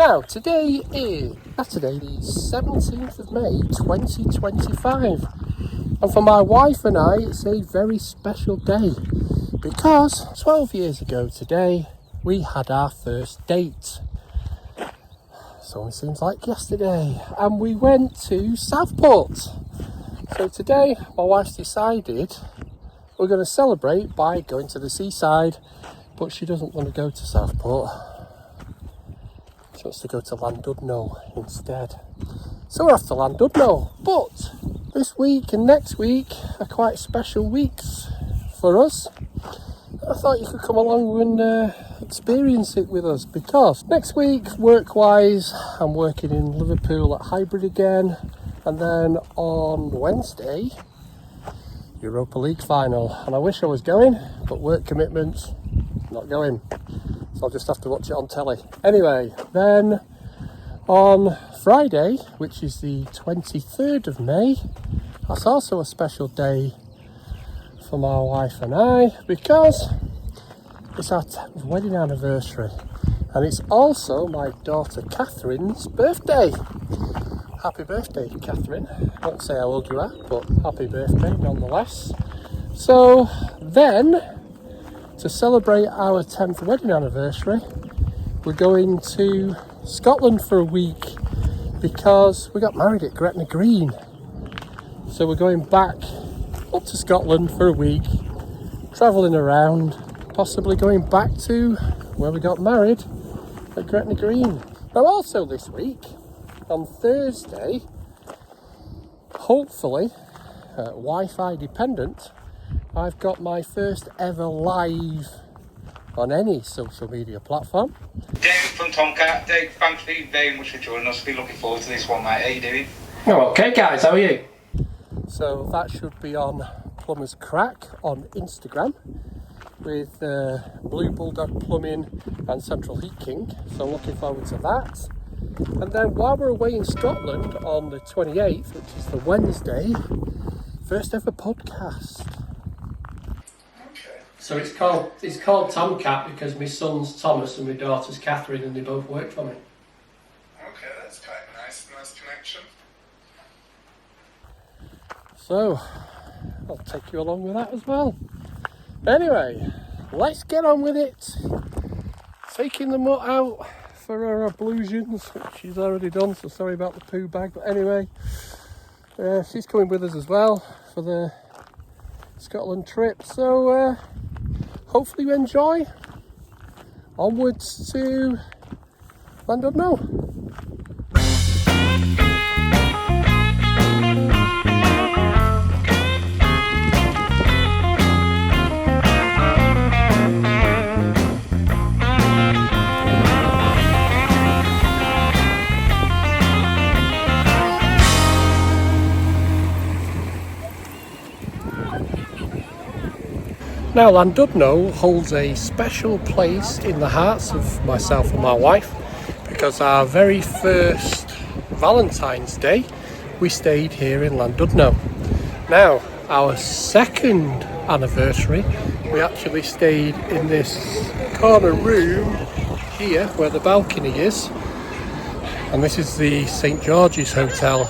Now, today is Saturday, the 17th of May 2025, and for my wife and I, it's a very special day because 12 years ago today, we had our first date. It only seems like yesterday, and we went to Southport. So today, my wife's decided we're going to celebrate by going to the seaside, but she doesn't want to go to Southport. She wants to go to Llandudno instead. So we're off to Llandudno. But this week and next week are quite special weeks for us. I thought you could come along and experience it with us, because next week, work-wise, I'm working in Liverpool at Hybrid again, and then on Wednesday, Europa League final. And I wish I was going, but work commitments, not going. So I'll just have to watch it on telly. Anyway, then on Friday, which is the 23rd of May, that's also a special day for my wife and I, because it's our 10th wedding anniversary, and it's also my daughter Catherine's birthday. Happy birthday, Catherine. I won't say how old you are, but happy birthday nonetheless. So then, to celebrate our 10th wedding anniversary, we're going to Scotland for a week because we got married at Gretna Green. So we're going back up to Scotland for a week, travelling around, possibly going back to where we got married at Gretna Green. Now also this week, on Thursday, hopefully Wi-Fi dependent, I've got my first ever live on any social media platform. Dave from Tomcat. Dave, thanks very much for joining us. We're looking forward to this one, mate. How you doing? Oh, okay guys, how are you? So that should be on Plumber's Crack on Instagram with Blue Bulldog Plumbing and Central Heat King. So looking forward to that. And then while we're away in Scotland on the 28th, which is the Wednesday, first ever podcast. So it's called Tomcat because my son's Thomas and my daughter's Catherine, and they both work for me. Okay, that's quite nice connection. So I'll take you along with that as well. Anyway, let's get on with it. Taking the mutt out for her ablutions, which she's already done, so sorry about the poo bag. But anyway, she's coming with us as well for the Scotland trip. So hopefully you enjoy. Onwards to Llandudno. Now, Llandudno holds a special place in the hearts of myself and my wife because our very first Valentine's Day we stayed here in Llandudno. Now, our second anniversary we actually stayed in this corner room here where the balcony is, and this is the St George's Hotel.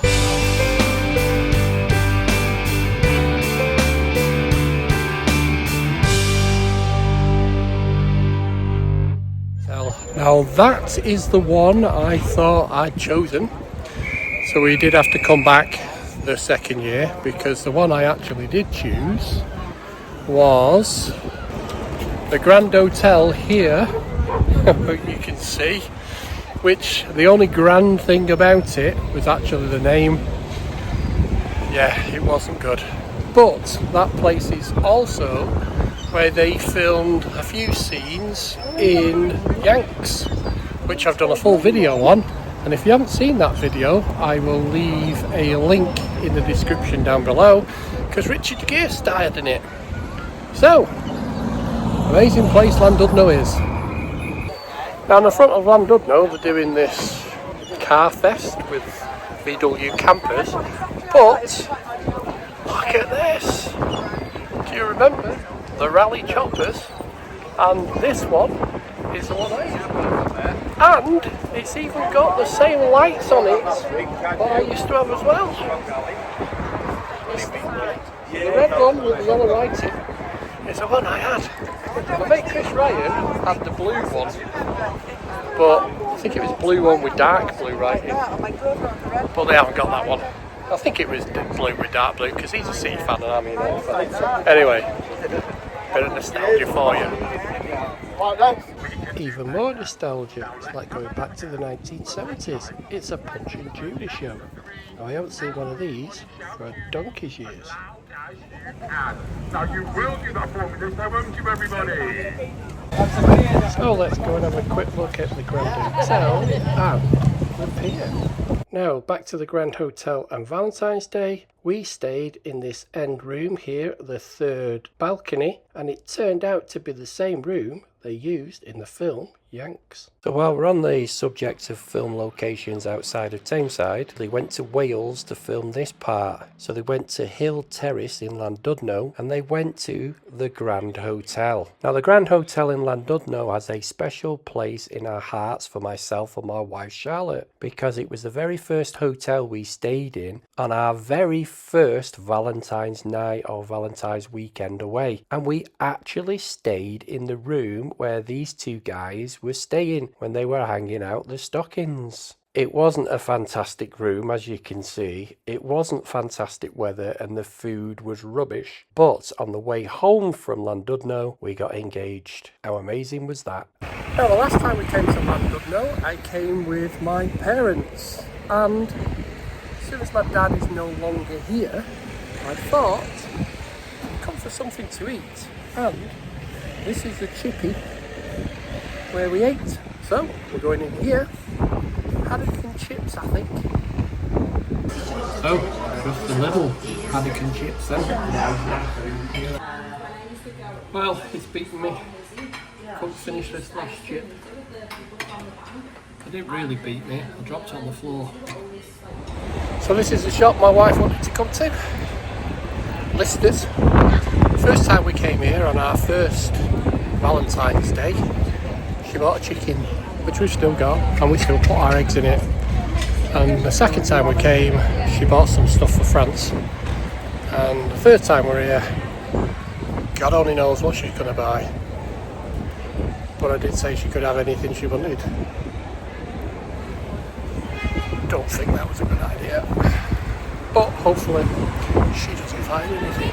Now that is the one I thought I'd chosen, so we did have to come back the second year because the one I actually did choose was the Grand Hotel here, you can see, which the only grand thing about it was actually the name. Yeah, it wasn't good, but that place is also where they filmed a few scenes in Yanks, which I've done a full video on, and if you haven't seen that video I will leave a link in the description down below because Richard Gere starred in it. So, amazing place Llandudno is. Now in the front of Llandudno they're doing this car fest with VW campers, but look at this, do you remember the rally choppers? And this one is the one I have. And it's even got the same lights on it that I used to have as well. The red one with the yellow writing is the one I had. My mate Chris Ryan had the blue one, but I think it was blue one with dark blue writing. But they haven't got that one. I think it was blue with dark blue because he's a Sea fan and I'm an A fan. Anyway, bit of nostalgia for you. Even more nostalgia, it's like going back to the 1970s. It's a Punch and Judy show. Now, I haven't seen one of these for a donkey's years. Now you will do that for me this time, won't you, everybody? So let's go and have a quick look at the Grand Hotel and the pier. Now, back to the Grand Hotel and Valentine's Day. We stayed in this end room here, the third balcony, and it turned out to be the same room they used in the film Yanks. So while we're on the subject of film locations outside of Tameside, they went to Wales to film this part. So they went to Hill Terrace in Llandudno and they went to the Grand Hotel. Now the Grand Hotel in Llandudno has a special place in our hearts for myself and my wife Charlotte, because it was the very first hotel we stayed in on our very first Valentine's night or Valentine's weekend away. And we actually stayed in the room where these two guys were staying when they were hanging out the stockings. It wasn't a fantastic room, as you can see. It wasn't fantastic weather and the food was rubbish. But on the way home from Llandudno, we got engaged. How amazing was that? Now, the last time we came to Llandudno, I came with my parents. And as soon as my dad is no longer here, I thought, I'd come for something to eat. And this is the chippy where we ate. So we're going in here. Haddock and chips, I think. So just a little haddock and chips then. Well, it's beaten me. Couldn't finish this last chip. It didn't really beat me. I dropped it on the floor. So this is the shop my wife wanted to come to. Listers. First time we came here on our first Valentine's Day, she bought a chicken, which we've still got, and we still put our eggs in it. And the second time we came, she bought some stuff for France. And the third time we're here, God only knows what she's going to buy. But I did say she could have anything she wanted. Don't think that was a good idea. But hopefully she doesn't find anything.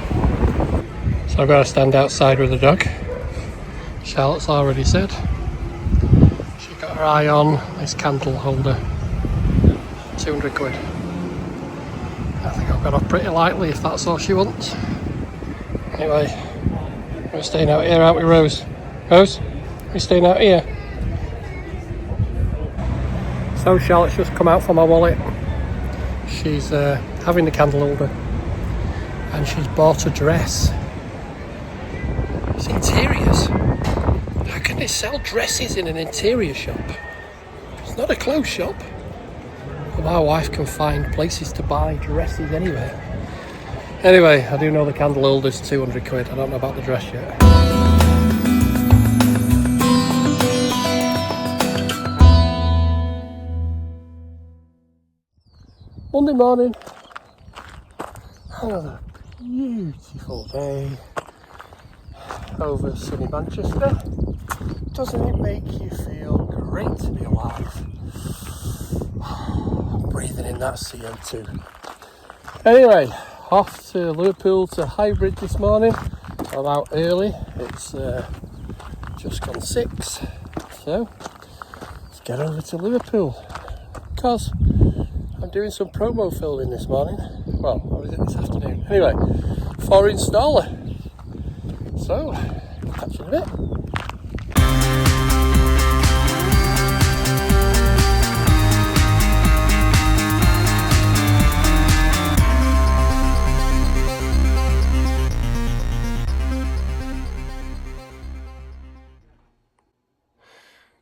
So I've got to stand outside with the dog. Charlotte's already said. She got her eye on this candle holder. 200 quid. I think I've got off pretty lightly if that's all she wants. Anyway, we're staying out here, aren't we, Rose? Rose? We're staying out here. So Charlotte's just come out for my wallet. She's having the candle holder. And she's bought a dress. It's interiors. How can they sell dresses in an interior shop? It's not a clothes shop. But my wife can find places to buy dresses anywhere. Anyway, I do know the candle holder's 200 quid. I don't know about the dress yet. Monday morning. Another beautiful day over sunny Manchester. Doesn't it make you feel great to be alive? I'm breathing in that CO2. Anyway, off to Liverpool to Highbridge this morning. I'm out early. It's just gone 6. So let's get over to Liverpool because I'm doing some promo filming this morning. Well, or is it this afternoon? Anyway, for installer. So, catch you in a bit.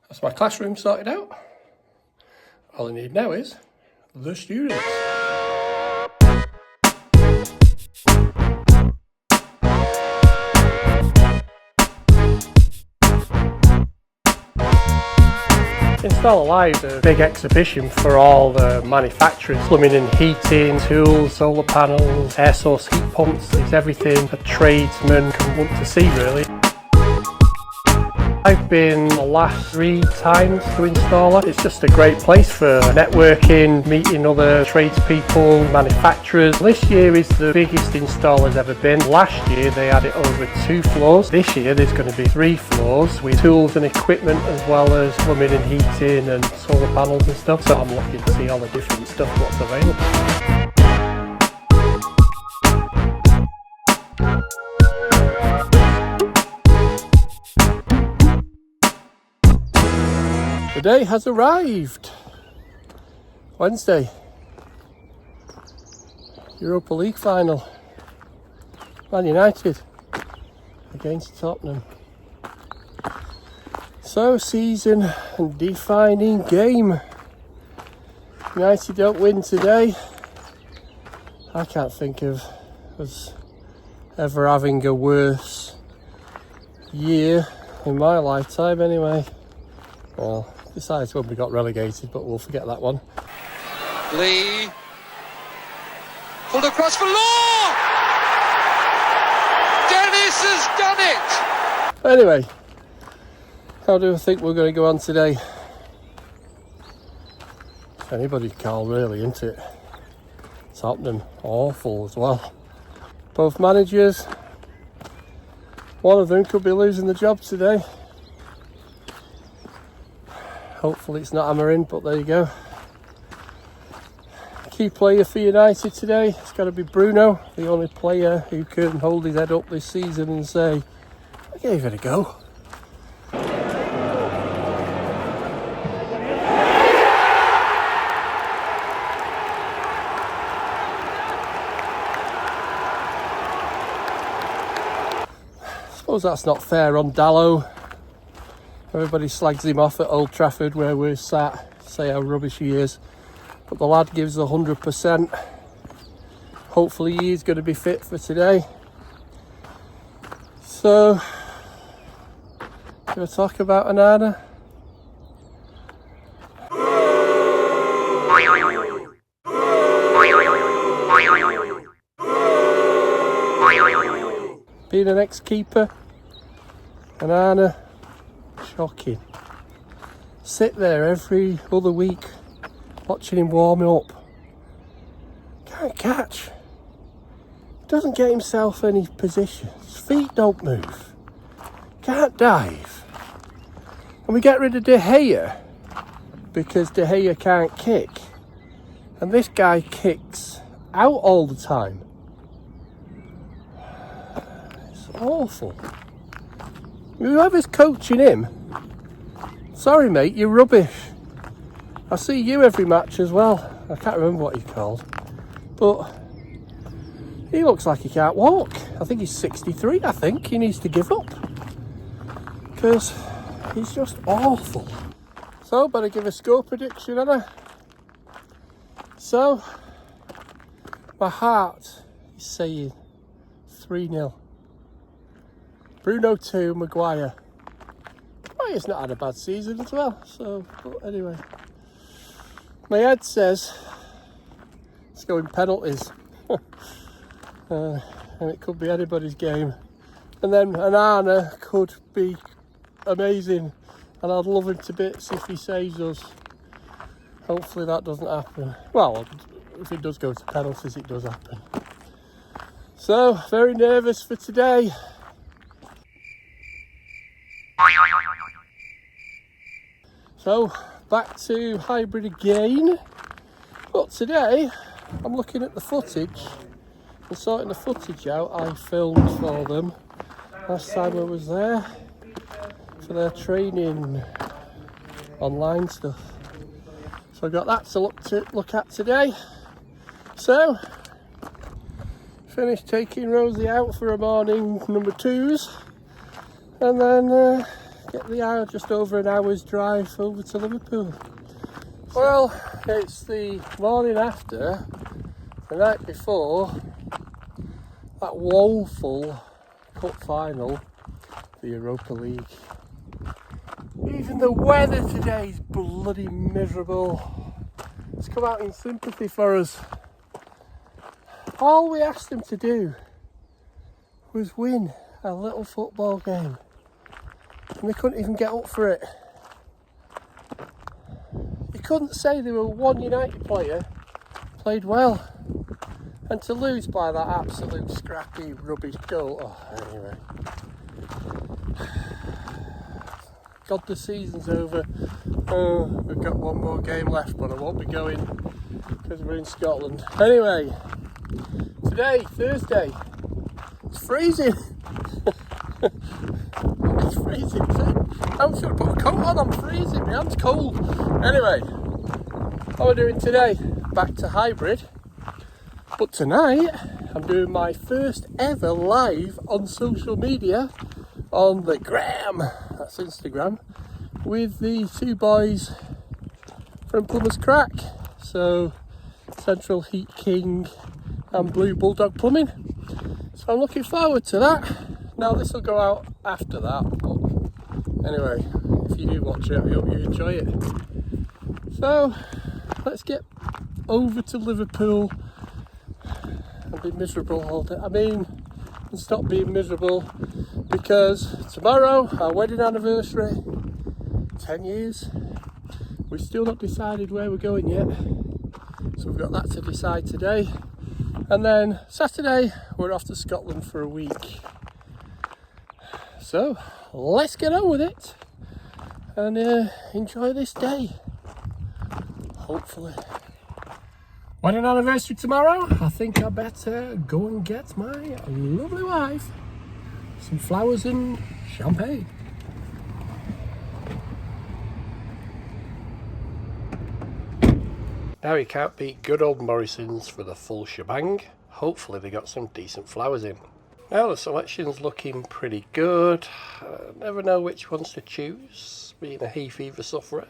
That's my classroom sorted out. All I need now is the students. Installer Live is a big exhibition for all the manufacturers. Plumbing and heating, tools, solar panels, air source heat pumps. It's everything a tradesman can want to see really. I've been the last 3 times to Installer. It's just a great place for networking, meeting other tradespeople, manufacturers. This year is the biggest Installer's ever been. Last year they had it over 2 floors. This year there's going to be 3 floors with tools and equipment as well as plumbing and heating and solar panels and stuff. So I'm looking to see all the different stuff what's available. The day has arrived. Wednesday. Europa League final. Man United against Tottenham. So, season and defining game. United don't win today. I can't think of us ever having a worse year in my lifetime anyway. Well, besides when we got relegated, but we'll forget that one. Lee pulled across for Law. Dennis has done it. Anyway, how do I think we're going to go on today? Anybody can call really, isn't it? Tottenham, awful as well. Both managers, one of them could be losing the job today. Hopefully it's not hammering, but there you go. Key player for United today, it's got to be Bruno, the only player who can hold his head up this season and say, I gave it a go. I suppose that's not fair on Dallo. Everybody slags him off at Old Trafford where we're sat, say how rubbish he is. But the lad gives 100%. Hopefully he's going to be fit for today. So, going to talk about Onana. Being an ex-keeper, Onana. Shocking. Sit there every other week watching him warming up. Can't catch. Doesn't get himself any position. His feet don't move. Can't dive. And we get rid of De Gea because De Gea can't kick. And this guy kicks out all the time. It's awful. Whoever's coaching him, sorry mate, you're rubbish. I see you every match as well. I can't remember what he's called, but he looks like he can't walk. I think he's 63, I think. He needs to give up because he's just awful. So, better give a score prediction, haven't I? So, my heart is saying 3-0. Bruno 2, Maguire. Maguire's not had a bad season as well, so, but anyway. My head says it's going penalties. And it could be anybody's game. And then Onana could be amazing. And I'd love him to bits if he saves us. Hopefully that doesn't happen. Well, if it does go to penalties, it does happen. So, very nervous for today. So, back to hybrid again. But today, I'm looking at the footage and sorting the footage out I filmed for them last time I was there for their training online stuff. So I've got that to look at today. So, finished taking Rosie out for a morning number 2s and then get the hour, just over an hour's drive over to Liverpool. Well, it's the morning after, the night before, that woeful cup final, the Europa League. Even the weather today is bloody miserable. It's come out in sympathy for us. All we asked them to do was win a little football game, and they couldn't even get up for it. You couldn't say they were one United player played well, and to lose by that absolute scrappy rubbish goal. Oh, anyway, God, the season's over. Oh, we've got one more game left, but I won't be going because we're in Scotland. Anyway, today, Thursday, it's freezing. It's freezing. I'm just going to put a coat on, I'm freezing, my hand's cold. Anyway, what am I doing today? Back to hybrid. But tonight, I'm doing my first ever live on social media, on the gram, that's Instagram, with the two boys from Plumber's Crack. So, Central Heat King and Blue Bulldog Plumbing. So I'm looking forward to that. Now this will go out after that, but anyway, if you do watch it, I hope you enjoy it. So let's get over to Liverpool and be miserable all day. I mean, and stop being miserable, because tomorrow, our wedding anniversary, 10 years. We've still not decided where we're going yet, so we've got that to decide today. And then Saturday, we're off to Scotland for a week. So let's get on with it and enjoy this day, hopefully. Wedding anniversary tomorrow. I think I better go and get my lovely wife some flowers and champagne. Now you can't beat good old Morrison's for the full shebang. Hopefully they got some decent flowers in. Now the selection's looking pretty good. I never know which ones to choose, being a hay fever sufferer,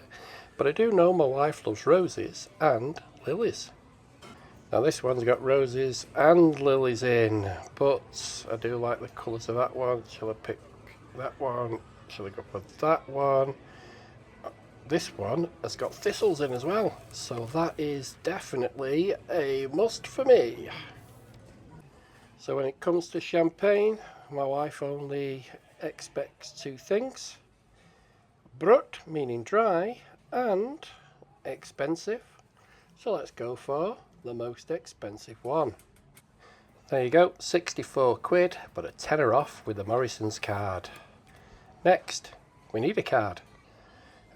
but I do know my wife loves roses and lilies. Now this one's got roses and lilies in, but I do like the colours of that one. Shall I pick that one? Shall I go for that one? This one has got thistles in as well, so that is definitely a must for me. So when it comes to champagne, my wife only expects two things: brut, meaning dry, and expensive. So let's go for the most expensive one. There you go, 64 quid, but a tenner off with the Morrison's card. Next, we need a card.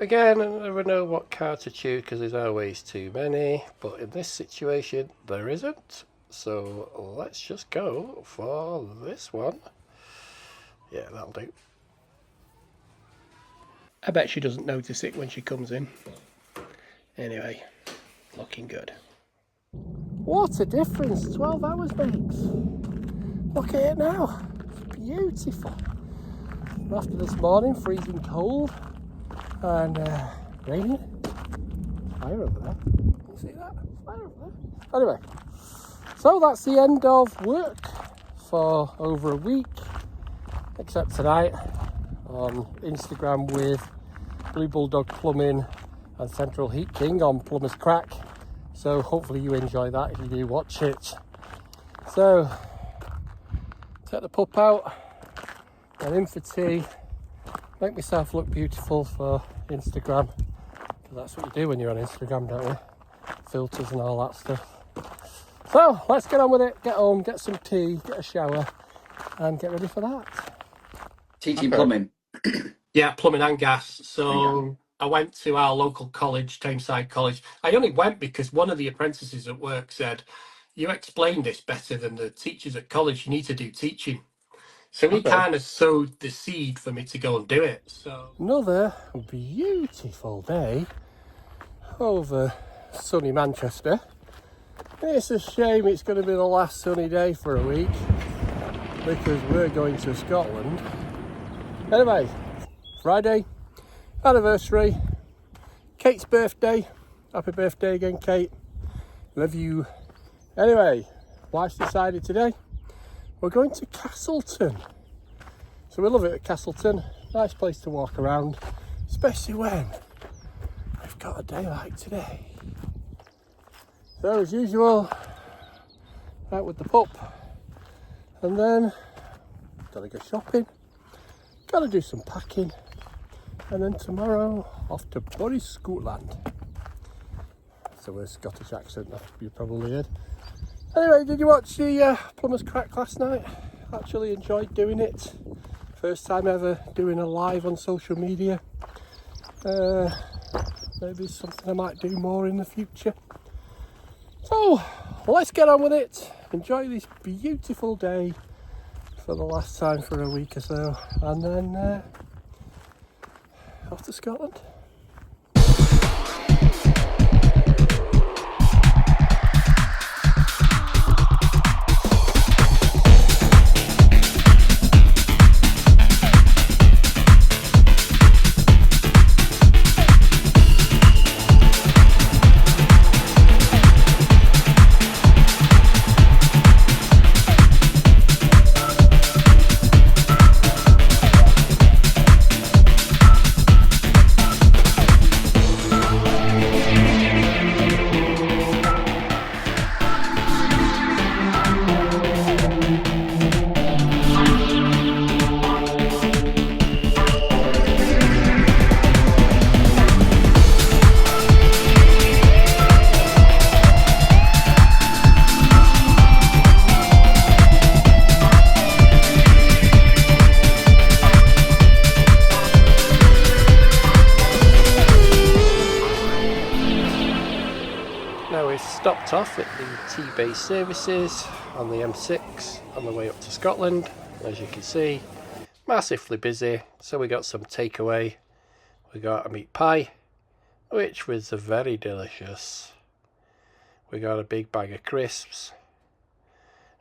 Again, I never know what card to choose because there's always too many, but in this situation there isn't. So let's just go for this one. Yeah, that'll do. I bet she doesn't notice it when she comes in. Anyway, looking good. What a difference 12 hours makes. Look at it now. It's beautiful. After this morning, freezing cold and raining. Fire over there. Can you see that? Fire over there. Anyway, so that's the end of work for over a week, except tonight on Instagram with Blue Bulldog Plumbing and Central Heat King on Plumber's Crack. So hopefully you enjoy that if you do watch it. So take the pup out and in for tea, make myself look beautiful for Instagram, because that's what you do when you're on Instagram, don't you? Filters and all that stuff. So let's get on with it, get home, get some tea, get a shower and get ready for that. Teaching plumbing. Yeah, plumbing and gas. So I went to our local college, Tameside College. I only went because one of the apprentices at work said, "You explain this better than the teachers at college. You need to do teaching." So he kind of sowed the seed for me to go and do it. So another beautiful day over sunny Manchester. It's a shame it's going to be the last sunny day for a week because we're going to Scotland. Anyway, Friday, anniversary, Kate's birthday. Happy birthday again, Kate. Love you. Anyway, wife's decided today we're going to Castleton. So we love it at Castleton. Nice place to walk around, especially when we've got a day like today. So as usual, out with the pup, and then gotta go shopping, gotta do some packing, and then tomorrow off to Bury Scotland. That's a worst Scottish accent that you probably heard. Anyway, did you watch the Plumbers Crack last night? Actually enjoyed doing it. First time ever doing a live on social media. Maybe something I might do more in the future. So let's get on with it. Enjoy this beautiful day for the last time for a week or so, and then off to Scotland. Now we've stopped off at the T-Bay services on the M6 on the way up to Scotland. As you can see, massively busy, so we got some takeaway. We got a meat pie, which was very delicious. We got a big bag of crisps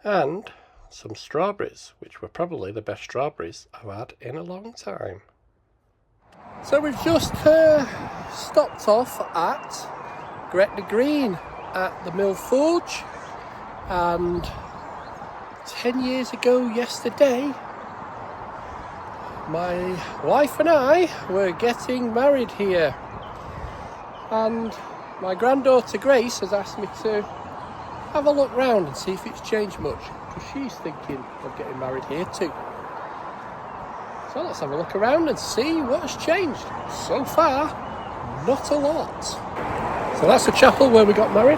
and some strawberries, which were probably the best strawberries I've had in a long time. So we've just stopped off at Gretna Green at the Mill Forge, and 10 years ago yesterday my wife and I were getting married here, and my granddaughter Grace has asked me to have a look round and see if it's changed much, because she's thinking of getting married here too. So let's have a look around and see what has changed. So far, not a lot. So that's the chapel where we got married.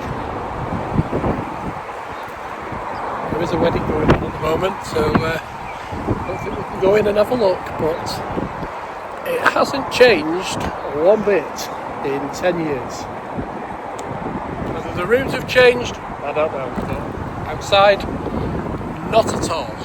There is a wedding going on at the moment, so I don't think we can go in and have a look, but it hasn't changed one bit in 10 years. Whether the rooms have changed, I don't know, but outside, not at all.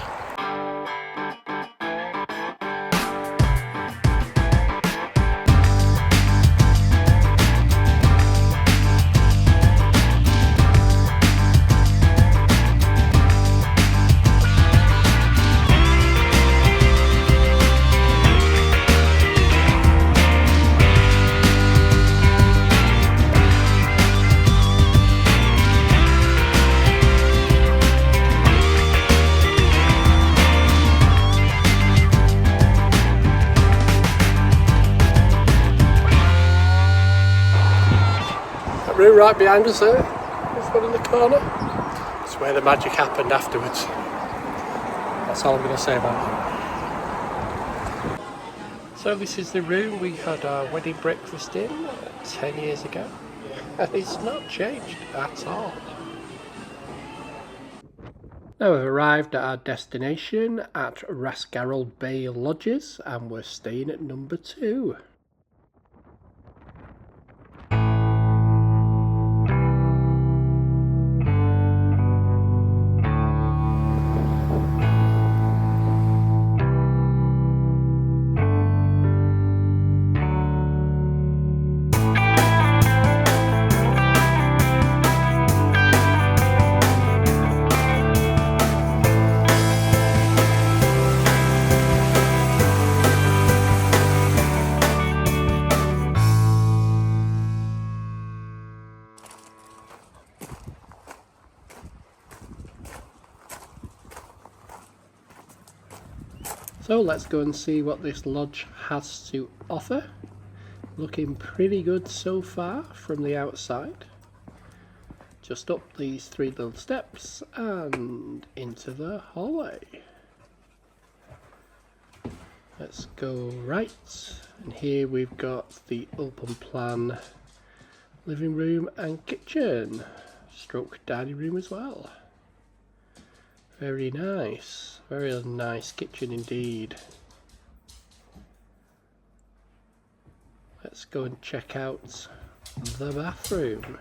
Room right behind us there, this one in the corner. It's where the magic happened afterwards. That's all I'm going to say about it. So this is the room we had our wedding breakfast in 10 years ago, and it's not changed at all. Now we've arrived at our destination at Rascarroll Bay Lodges, and we're staying at number 2. So let's go and see what this lodge has to offer. Looking pretty good so far from the outside. Just up these 3 little steps and into the hallway. Let's go right, and here we've got the open plan living room and kitchen, stroke dining room as well. Very nice kitchen indeed. Let's go and check out the bathroom.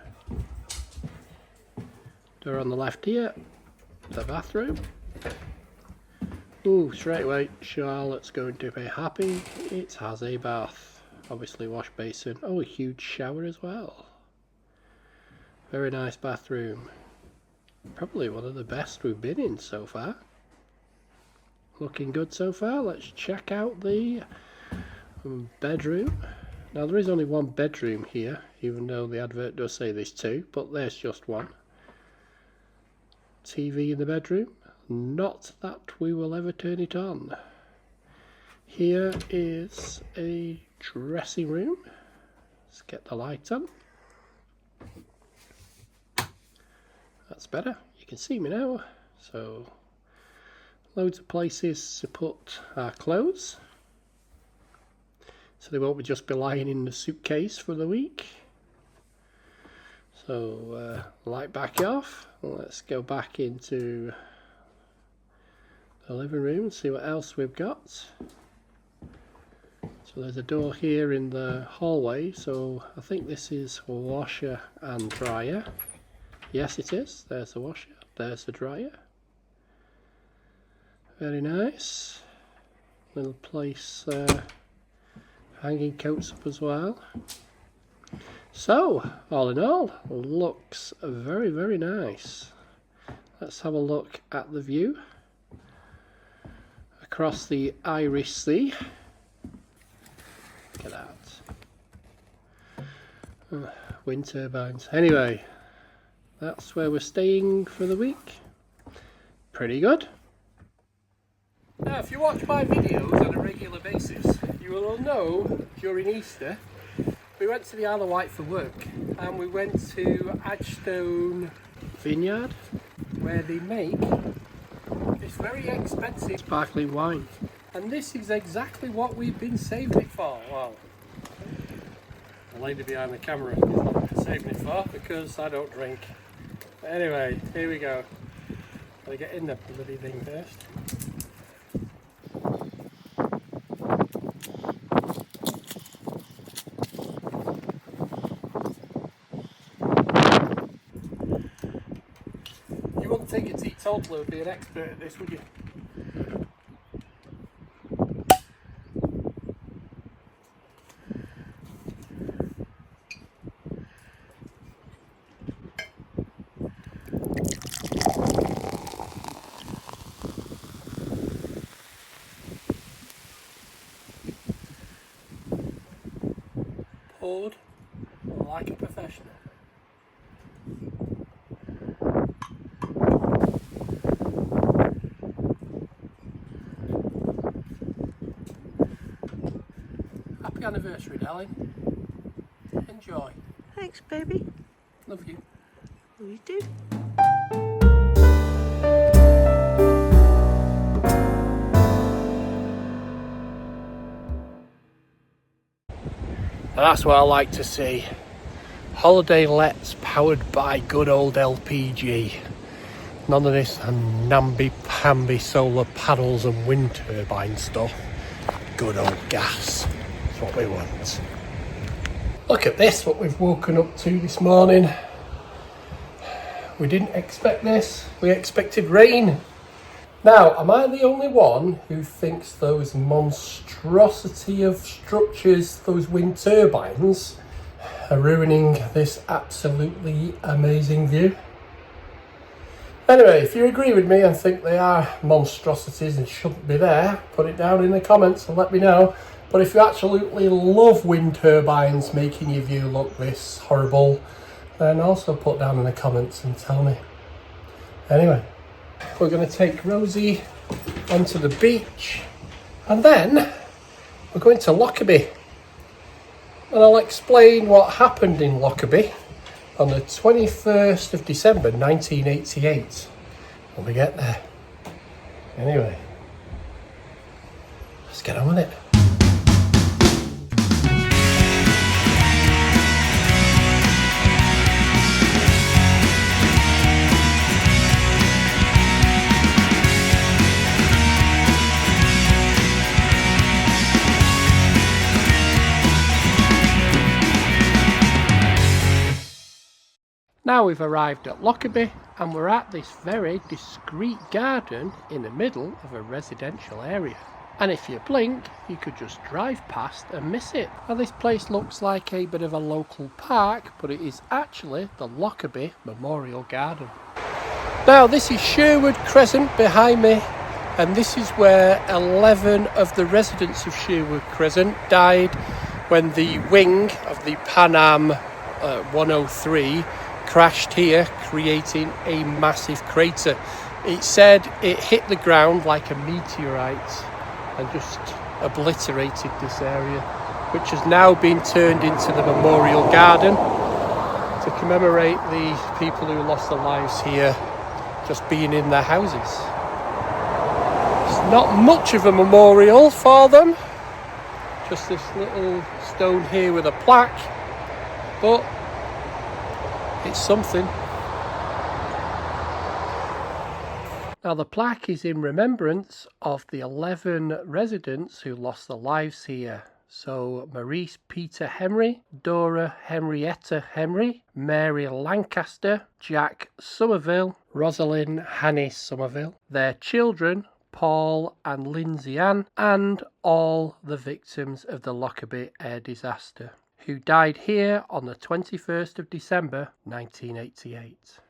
Door on the left here, the bathroom. Ooh, straight away Charlotte's going to be happy. It has a bath, obviously wash basin. Oh, a huge shower as well. Very nice bathroom. Probably one of the best we've been in so far. Looking good so far. Let's check out the bedroom. Now there is only one bedroom here, even though the advert does say there's 2, but there's just one. TV in the bedroom. Not that we will ever turn it on. Here is a dressing room. Let's get the light on. That's better. You can see me now. So, loads of places to put our clothes. So they won't just be lying in the suitcase for the week. So, light back off. Let's go back into the living room and see what else we've got. So there's a door here in the hallway, so I think this is washer and dryer. Yes, it is. There's the washer, there's the dryer. Very nice. Little place hanging coats up as well. So, all in all, looks very, very nice. Let's have a look at the view across the Irish Sea. Look at that. Wind turbines. Anyway, that's where we're staying for the week. Pretty good. Now, if you watch my videos on a regular basis, you will know during Easter we went to the Isle of Wight for work, and we went to Adgestone Vineyard, where they make this very expensive sparkling wine. And this is exactly what we've been saving it for. Well, the lady behind the camera is not saving it for because I don't drink. But anyway, here we go. Gotta get in the bloody thing first. You wouldn't think a teetotaler would be an expert at this, would you? Poured like a professional. Happy anniversary, darling. Enjoy. Thanks, baby. Love you. We do. That's what I like to see. Holiday lets powered by good old LPG. None of this namby-pamby solar panels and wind turbine stuff. Good old gas. That's what we want. Look at this, what we've woken up to this morning. We didn't expect this. We expected rain. Now, am I the only one who thinks those monstrosity of structures, those wind turbines, are ruining this absolutely amazing view? Anyway, if you agree with me and think they are monstrosities and shouldn't be there, put it down in the comments and let me know. But if you absolutely love wind turbines making your view look this horrible, then also put down in the comments and tell me. Anyway, we're going to take Rosie onto the beach, and then we're going to Lockerbie. and I'll explain what happened in Lockerbie on the 21st of December 1988 when we get there. Anyway, let's get on with it. Now we've arrived at Lockerbie and we're at this very discreet garden in the middle of a residential area. And if you blink, you could just drive past and miss it. Now this place looks like a bit of a local park, but it is actually the Lockerbie Memorial Garden. Now this is Sherwood Crescent behind me, and this is where 11 of the residents of Sherwood Crescent died when the wing of the Pan Am 103 crashed here, creating a massive crater. It said it hit the ground like a meteorite and just obliterated this area, which has now been turned into the Memorial Garden to commemorate the people who lost their lives here just being in their houses. It's not much of a memorial for them, just this little stone here with a plaque, but it's something. Now the plaque is in remembrance of the 11 residents who lost their lives here. So Maurice Peter Henry, Dora Henrietta Henry, Mary Lancaster, Jack Somerville, Rosalind Hannis Somerville, their children Paul and Lindsay Ann, and all the victims of the Lockerbie air disaster, who died here on the 21st of December 1988.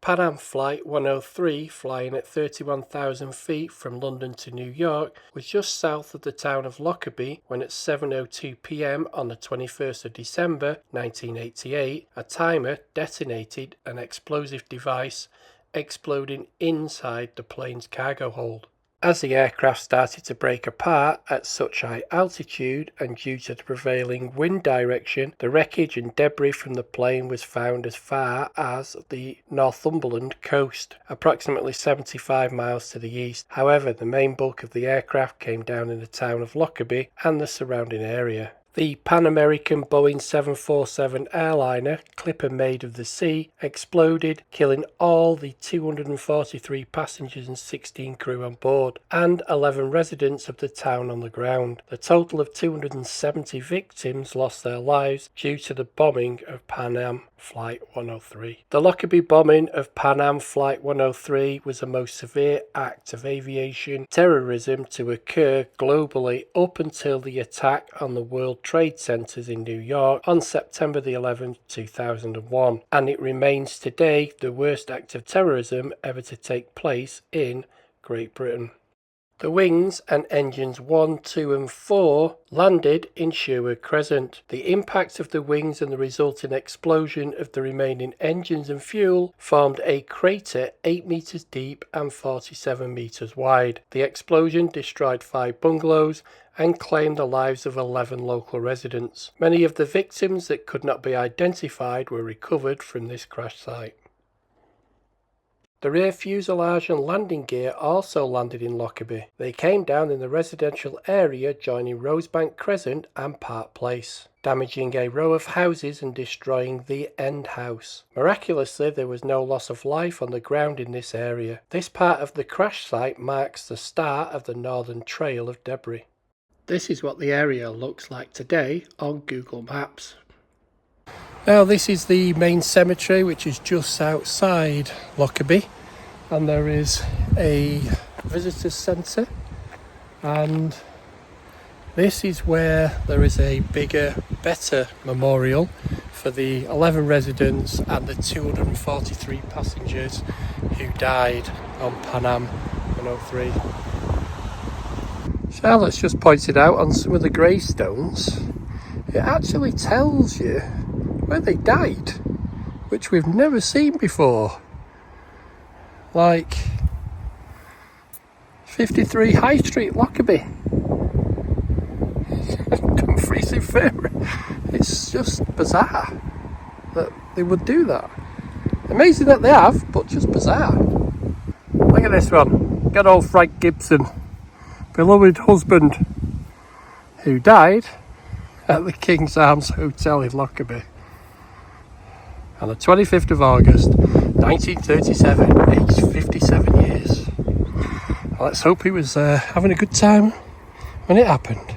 Pan Am Flight 103, flying at 31,000 feet from London to New York, was just south of the town of Lockerbie when at 7:02 p.m. on the 21st of December 1988, a timer detonated an explosive device, exploding inside the plane's cargo hold. As the aircraft started to break apart at such high altitude and due to the prevailing wind direction, the wreckage and debris from the plane was found as far as the Northumberland coast, approximately 75 miles to the east. However, the main bulk of the aircraft came down in the town of Lockerbie and the surrounding area. The Pan American Boeing 747 airliner, Clipper Made of the Sea, exploded, killing all the 243 passengers and 16 crew on board, and 11 residents of the town on the ground. The total of 270 victims lost their lives due to the bombing of Pan Am Flight 103. The Lockerbie bombing of Pan Am Flight 103 was the most severe act of aviation terrorism to occur globally up until the attack on the World Trade Centers in New York on September the 11th, 2001, and it remains today the worst act of terrorism ever to take place in Great Britain. The wings and engines 1, 2 and 4 landed in Sherwood Crescent. The impact of the wings and the resulting explosion of the remaining engines and fuel formed a crater 8 metres deep and 47 metres wide. The explosion destroyed 5 bungalows and claimed the lives of 11 local residents. Many of the victims that could not be identified were recovered from this crash site. The rear fuselage and landing gear also landed in Lockerbie. They came down in the residential area joining Rosebank Crescent and Park Place, damaging a row of houses and destroying the end house. Miraculously, there was no loss of life on the ground in this area. This part of the crash site marks the start of the northern trail of debris. This is what the area looks like today on Google Maps. Now this is the main cemetery, which is just outside Lockerbie, and there is a visitors centre, and this is where there is a bigger, better memorial for the 11 residents and the 243 passengers who died on Pan Am 103. So let's just point it out on some of the gravestones. It actually tells you where they died, which we've never seen before. Like 53 High Street, Lockerbie. Dumfries in Fair. It's just bizarre that they would do that. Amazing that they have, but just bizarre. Look at this one. Good old Frank Gibson, beloved husband, who died at the King's Arms Hotel in Lockerbie on the 25th of August 1937, aged 57 years. Well, let's hope he was having a good time when it happened.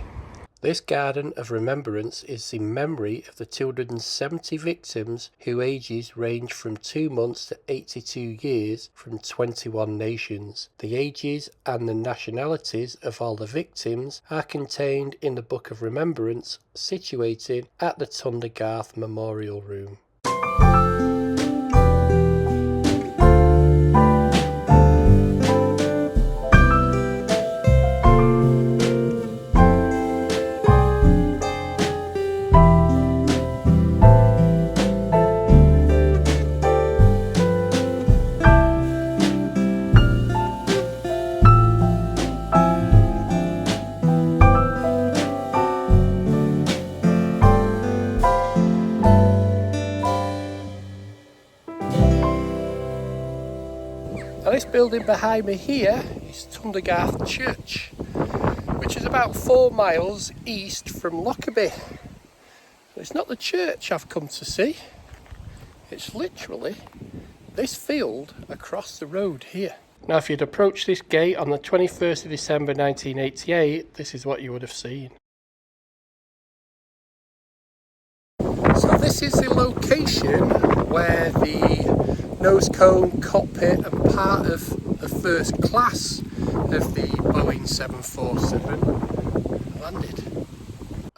This garden of remembrance is in memory of the 270 victims whose ages range from 2 months to 82 years from 21 nations. The ages and the nationalities of all the victims are contained in the Book of Remembrance situated at the Tundergarth Memorial Room. Now this building behind me here is Tundergarth Church, which is about 4 miles east from Lockerbie. It's not the church I've come to see, it's literally this field across the road here. Now if you'd approached this gate on the 21st of December 1988, this is what you would have seen. So this is the location where the nose cone, cockpit and part of the first class of the Boeing 747 landed.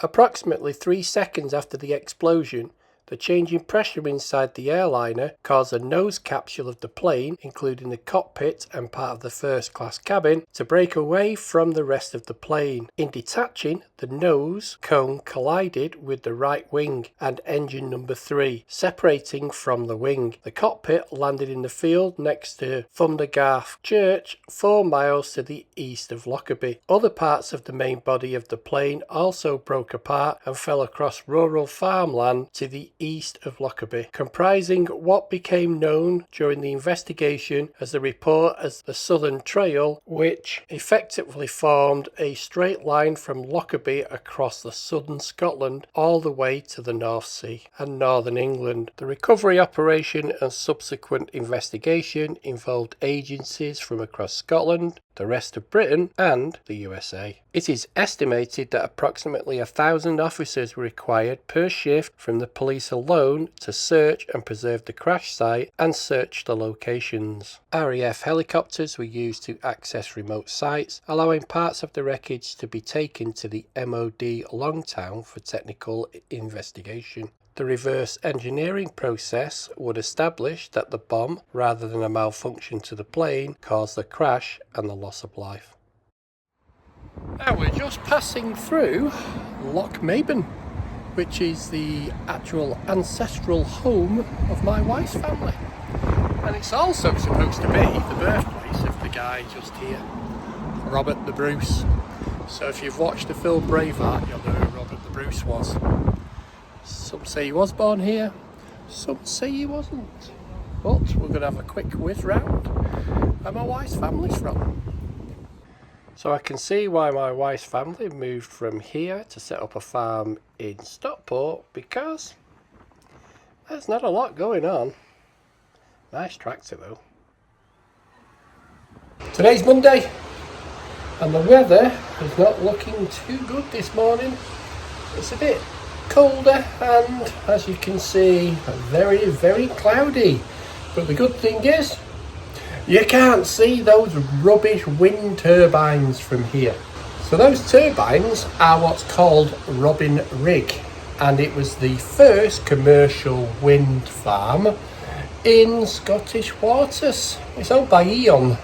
Approximately 3 seconds after the explosion, the change in pressure inside the airliner caused the nose capsule of the plane, including the cockpit and part of the first class cabin, to break away from the rest of the plane. In detaching, the nose cone collided with the right wing and engine number 3, separating from the wing. The cockpit landed in the field next to Tundergarth Church, 4 miles to the east of Lockerbie. Other parts of the main body of the plane also broke apart and fell across rural farmland to the east of Lockerbie, comprising what became known during the investigation as the report as the Southern Trail, which effectively formed a straight line from Lockerbie across the southern Scotland all the way to the North Sea and northern England. The recovery operation and subsequent investigation involved agencies from across Scotland, the rest of Britain and the USA. It is estimated that approximately 1,000 officers were required per shift from the police alone to search and preserve the crash site and search the locations. RAF helicopters were used to access remote sites, allowing parts of the wreckage to be taken to the MOD Longtown for technical investigation. The reverse engineering process would establish that the bomb, rather than a malfunction to the plane, caused the crash and the loss of life. Now we're just passing through Loch Maben, which is the actual ancestral home of my wife's family. And it's also supposed to be the birthplace of the guy just here, Robert the Bruce. So if you've watched the film Braveheart, you'll know who Robert the Bruce was. Some say he was born here, some say he wasn't. But we're going to have a quick whiz round where my wife's family's from. So I can see why my wife's family moved from here to set up a farm in Stockport, because there's not a lot going on. Nice tractor though. Today's Monday and the weather is not looking too good this morning. It's a bit colder and, as you can see, very, very cloudy. But the good thing is, you can't see those rubbish wind turbines from here. So those turbines are what's called Robin Rig, and it was the first commercial wind farm in Scottish waters. It's owned by E.ON.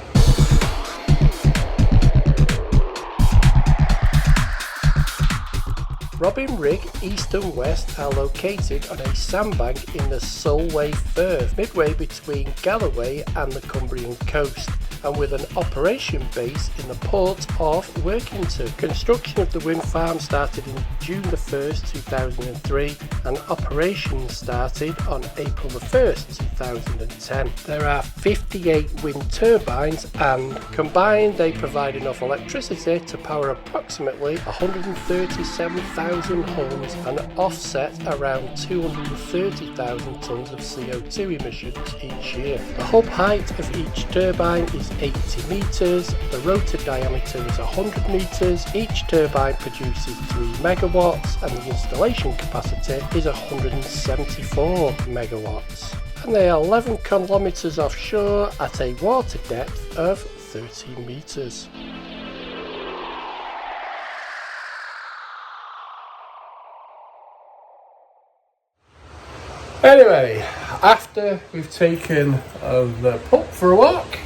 Robin Rig, east and west, are located on a sandbank in the Solway Firth, midway between Galloway and the Cumbrian coast, and with an operation base in the port of Workington. Construction of the wind farm started in June the 1st, 2003, and operations started on April the 1st, 2010. There are 58 wind turbines, and combined they provide enough electricity to power approximately 137,000 homes and offset around 230,000 tonnes of CO2 emissions each year. The hub height of each turbine is 80 metres, the rotor diameter is 100 metres, each turbine produces 3 megawatts and the installation capacity is 174 megawatts. And they are 11 kilometres offshore at a water depth of 30 metres. Anyway, after we've taken the pup for a walk,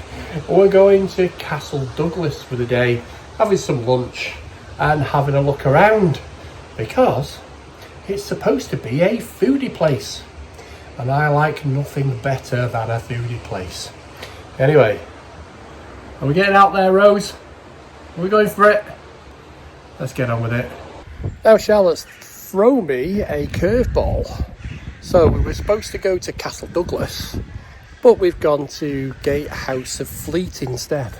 we're going to Castle Douglas for the day, having some lunch and having a look around, because it's supposed to be a foodie place and I like nothing better than a foodie place. Anyway, are we getting out there, Rose? Are we going for it? Let's get on with it. Now Charlotte's thrown me a curveball. So we were supposed to go to Castle Douglas, but we've gone to Gatehouse of Fleet instead.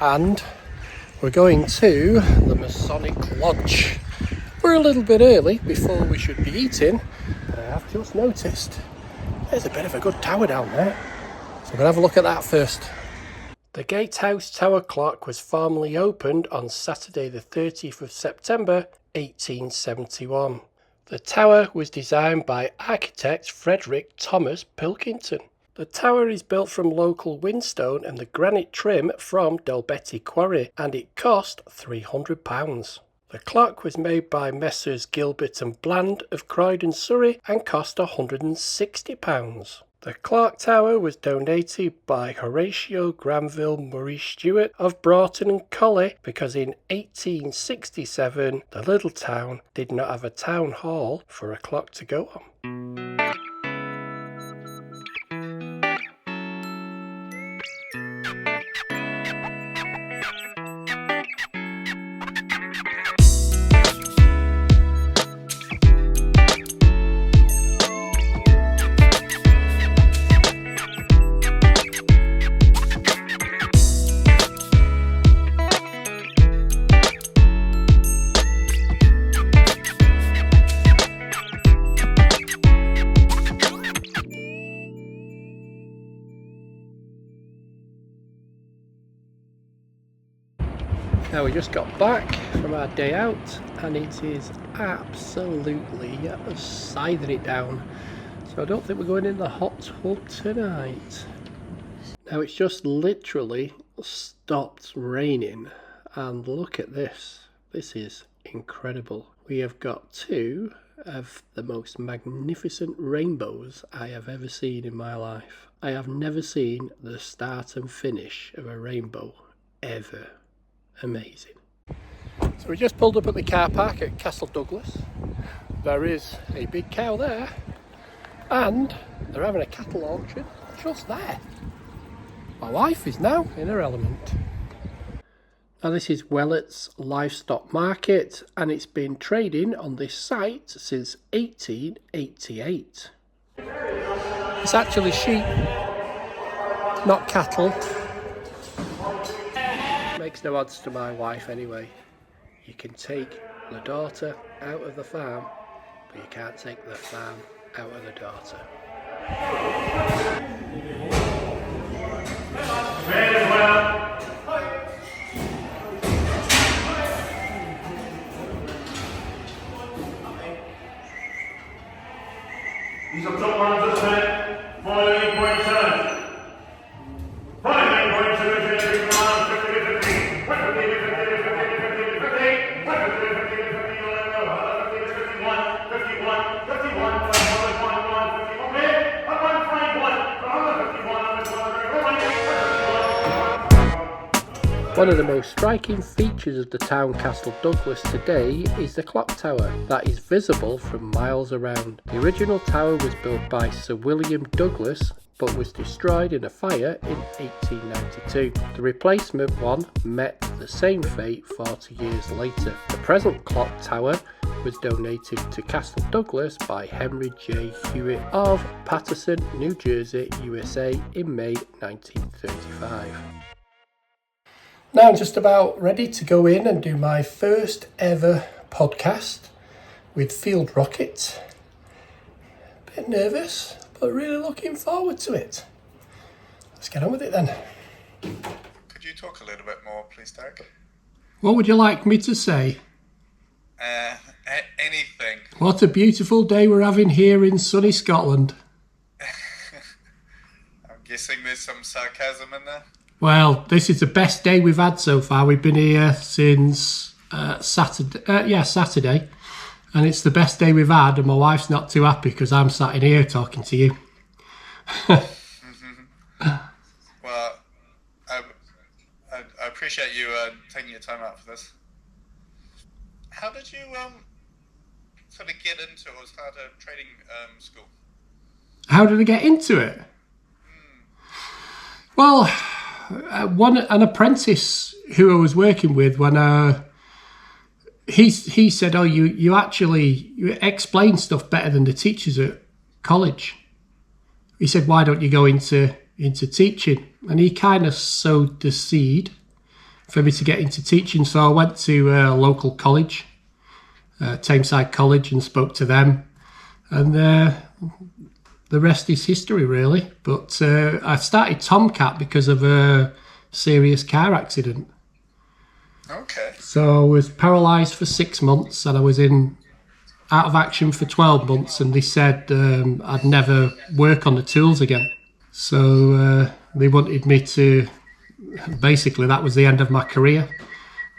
And we're going to the Masonic Lodge. We're a little bit early before we should be eating. I've just noticed there's a bit of a good tower down there. So we're going to have a look at that first. The Gatehouse Tower clock was formally opened on Saturday the 30th of September 1871. The tower was designed by architect Frederick Thomas Pilkington. The tower is built from local whinstone and the granite trim from Dalbetty Quarry, and it cost £300. The clock was made by Messrs Gilbert and Bland of Croydon, Surrey, and cost £160. The clock tower was donated by Horatio Granville Murray Stewart of Broughton and Colley because in 1867 the little town did not have a town hall for a clock to go on. Now we just got back from our day out and it is absolutely scything it down, so I don't think we're going in the hot tub tonight. Now it's just literally stopped raining and look at this. This is incredible. We have got two of the most magnificent rainbows I have ever seen in my life. I have never seen the start and finish of a rainbow ever. Amazing. So we just pulled up at the car park at Castle Douglas. There is a big cow there and they're having a cattle auction just there. My wife is now in her element. Now this is Wellett's Livestock Market and it's been trading on this site since 1888. It's actually sheep, not cattle. Makes no odds to my wife anyway. You can take the daughter out of the farm, but you can't take the farm out of the daughter. These are top ones this minute. 48.7. 48.7. One of the most striking features of the town Castle Douglas today is the clock tower that is visible from miles around. The original tower was built by Sir William Douglas but was destroyed in a fire in 1892. The replacement one met the same fate 40 years later. The present clock tower was donated to Castle Douglas by Henry J. Hewitt of Paterson, New Jersey, USA in May 1935. Now I'm just about ready to go in and do my first ever podcast with Field Rocket. A bit nervous, but really looking forward to it. Let's get on with it then. Could you talk a little bit more, please, Derek? What would you like me to say? Anything. What a beautiful day we're having here in sunny Scotland. I'm guessing there's some sarcasm in there. Well, this is the best day we've had so far. We've been here since Saturday, and it's the best day we've had, and my wife's not too happy because I'm sat in here talking to you. Well, I appreciate you taking your time out for this. How did you sort of get into or start a trading school? How did I get into it? Well, an apprentice who I was working with, when he said, "Oh, you explain stuff better than the teachers at college." He said, "Why don't you go into teaching?" And he kind of sowed the seed for me to get into teaching. So I went to a local college, Tameside College, and spoke to them, and the rest is history, really. But I started Tomcat because of a serious car accident. Okay. So I was paralysed for 6 months, and I was out of action for 12 months, and they said I'd never work on the tools again. So they wanted me to, basically that was the end of my career.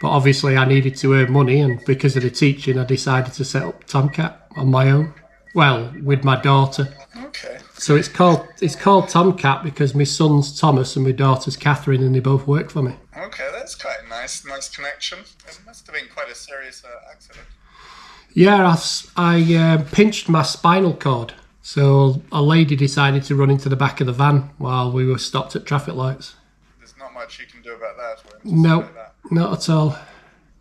But obviously I needed to earn money, and because of the teaching I decided to set up Tomcat on my own. Well, with my daughter. Okay. So it's called Tomcat because my son's Thomas and my daughter's Catherine, and they both work for me. Okay, that's quite a nice connection. It must have been quite a serious accident. Yeah, I pinched my spinal cord. So a lady decided to run into the back of the van while we were stopped at traffic lights. There's not much you can do about that. No, not at all.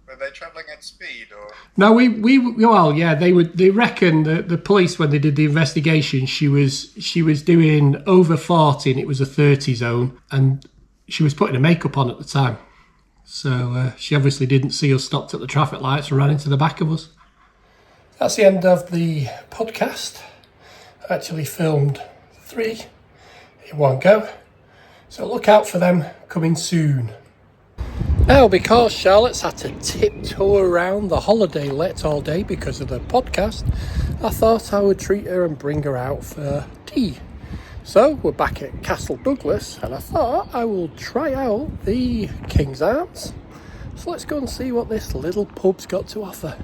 Were they travelling at speed or? No, they reckon the police, when they did the investigation, she was doing over 40 and it was a 30 zone, and she was putting her makeup on at the time. So she obviously didn't see us stopped at the traffic lights and ran into the back of us. That's the end of the podcast. I actually filmed 3 in one go, so look out for them coming soon. Now, because Charlotte's had to tiptoe around the holiday let all day because of the podcast, I thought I would treat her and bring her out for tea. So we're back at Castle Douglas, and I thought I will try out the King's Arms. So let's go and see what this little pub's got to offer.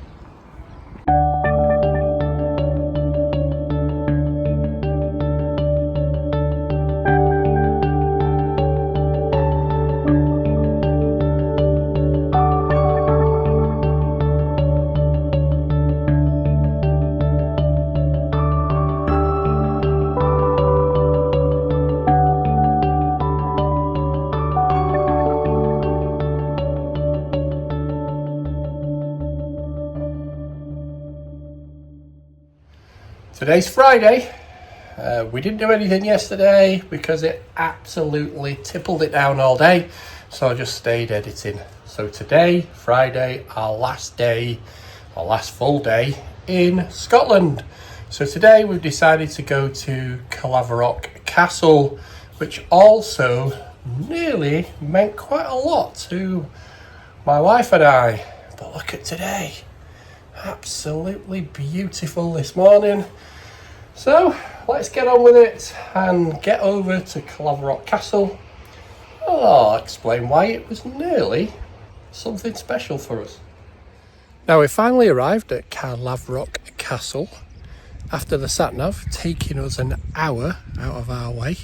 Today's Friday. We didn't do anything yesterday because it absolutely tippled it down all day, so I just stayed editing. So today, Friday, our last full day in Scotland. So today we've decided to go to Caerlaverock Castle, which also nearly meant quite a lot to my wife and I. But look at today. Absolutely beautiful this morning. So let's get on with it and get over to Caerlaverock Castle. I'll explain why it was nearly something special for us. Now we finally arrived at Caerlaverock Castle after the sat-nav taking us an hour out of our way.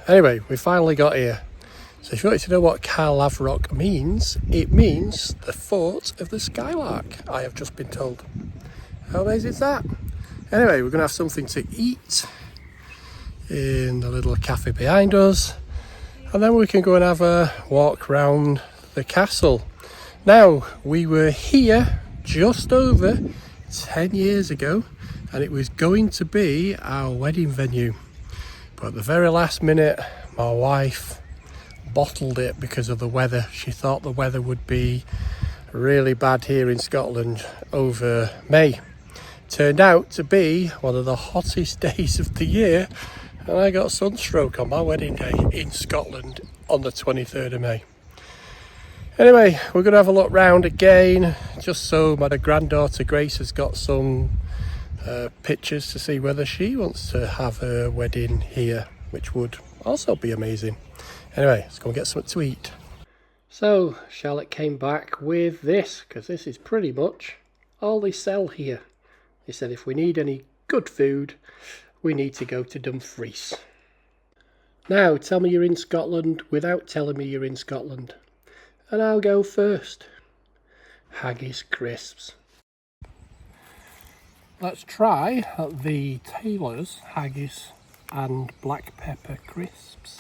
Anyway, we finally got here. So if you wanted to know what Caerlaverock means, it means the fort of the Skylark, I have just been told. How amazing is that? Anyway, we're going to have something to eat in the little cafe behind us, and then we can go and have a walk round the castle. Now, we were here just over 10 years ago, and it was going to be our wedding venue. But at the very last minute, my wife bottled it because of the weather. She thought the weather would be really bad here in Scotland over May. Turned out to be one of the hottest days of the year, and I got sunstroke on my wedding day in Scotland on the 23rd of May. Anyway, we're going to have a look round again, just so my granddaughter Grace has got some pictures to see whether she wants to have her wedding here, which would also be amazing. Anyway, let's go and get something to eat. So, Charlotte came back with this, because this is pretty much all they sell here. They said if we need any good food, we need to go to Dumfries. Now, tell me you're in Scotland without telling me you're in Scotland. And I'll go first. Haggis crisps. Let's try the Taylor's haggis and black pepper crisps.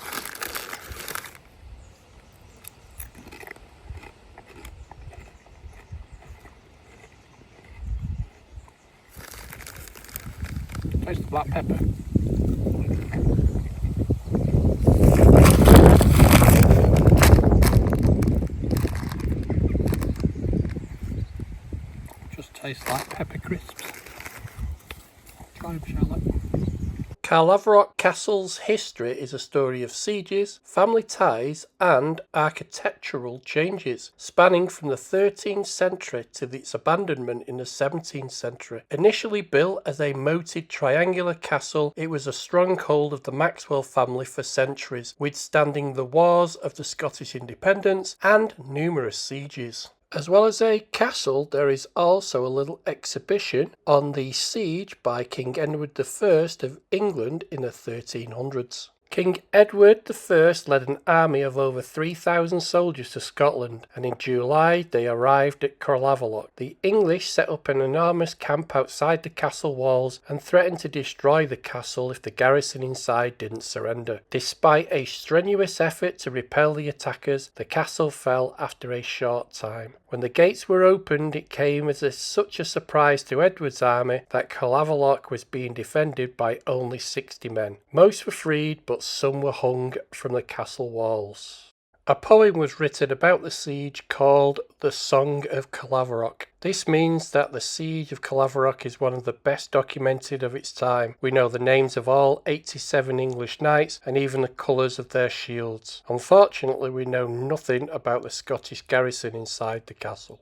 Taste the black pepper. Just taste like pepper crisps. Try them, Charlotte. Caerlaverock Castle's history is a story of sieges, family ties and architectural changes, spanning from the 13th century to its abandonment in the 17th century. Initially built as a moated triangular castle, it was a stronghold of the Maxwell family for centuries, withstanding the wars of the Scottish independence and numerous sieges. As well as a castle, there is also a little exhibition on the siege by King Edward I of England in the 1300s. King Edward I led an army of over 3,000 soldiers to Scotland, and in July they arrived at Caerlaverock. The English set up an enormous camp outside the castle walls and threatened to destroy the castle if the garrison inside didn't surrender. Despite a strenuous effort to repel the attackers, the castle fell after a short time. When the gates were opened, it came as such a surprise to Edward's army that Caerlaverock was being defended by only 60 men. Most were freed, but some were hung from the castle walls. A poem was written about the siege called The Song of Caerlaverock. This means that the siege of Caerlaverock is one of the best documented of its time. We know the names of all 87 English knights and even the colours of their shields. Unfortunately, we know nothing about the Scottish garrison inside the castle.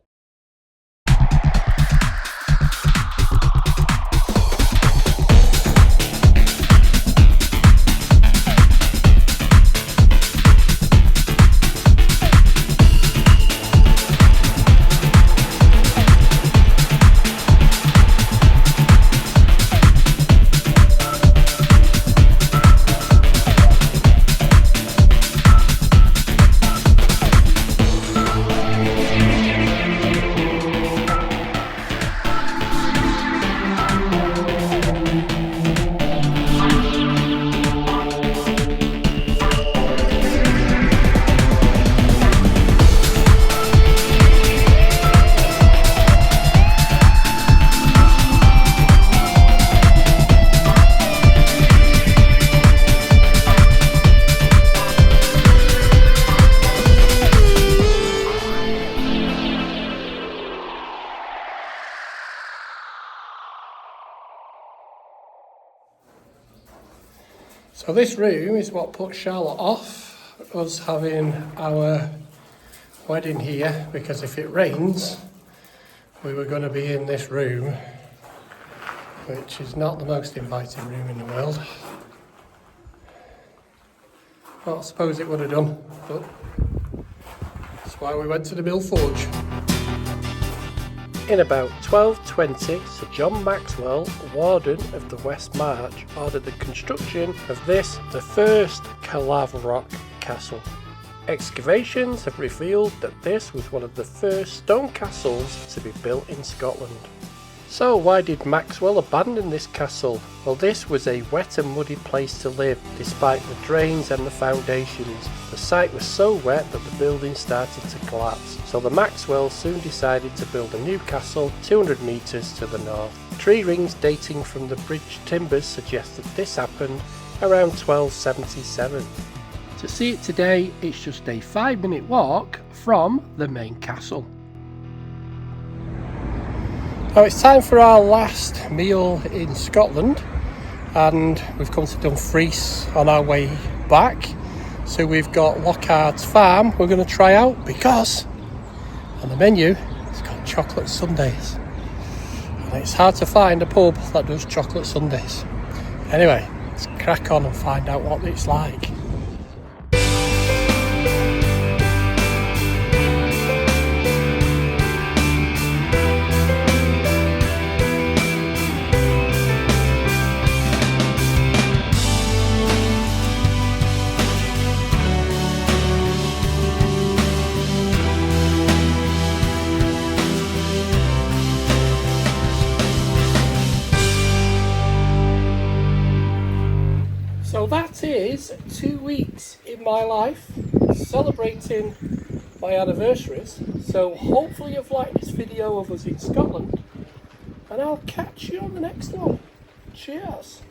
So this room is what put Charlotte off us having our wedding here, because if it rains we were going to be in this room, which is not the most inviting room in the world. Well, I suppose it would have done, but that's why we went to the Mill Forge. In about 1220, Sir John Maxwell, Warden of the West March, ordered the construction of this, the first Caerlaverock Castle. Excavations have revealed that this was one of the first stone castles to be built in Scotland. So why did Maxwell abandon this castle? Well, this was a wet and muddy place to live, despite the drains and the foundations. The site was so wet that the building started to collapse, so the Maxwells soon decided to build a new castle 200 metres to the north. Tree rings dating from the bridge timbers suggest that this happened around 1277. To see it today, it's just a 5-minute walk from the main castle. Now it's time for our last meal in Scotland, and we've come to Dumfries on our way back. So we've got Lockhart's Farm we're going to try out, because on the menu it's got chocolate sundaes. And it's hard to find a pub that does chocolate sundaes. Anyway, let's crack on and find out what it's like. So that is 2 weeks in my life celebrating my anniversaries. So hopefully you've liked this video of us in Scotland, and I'll catch you on the next one. Cheers.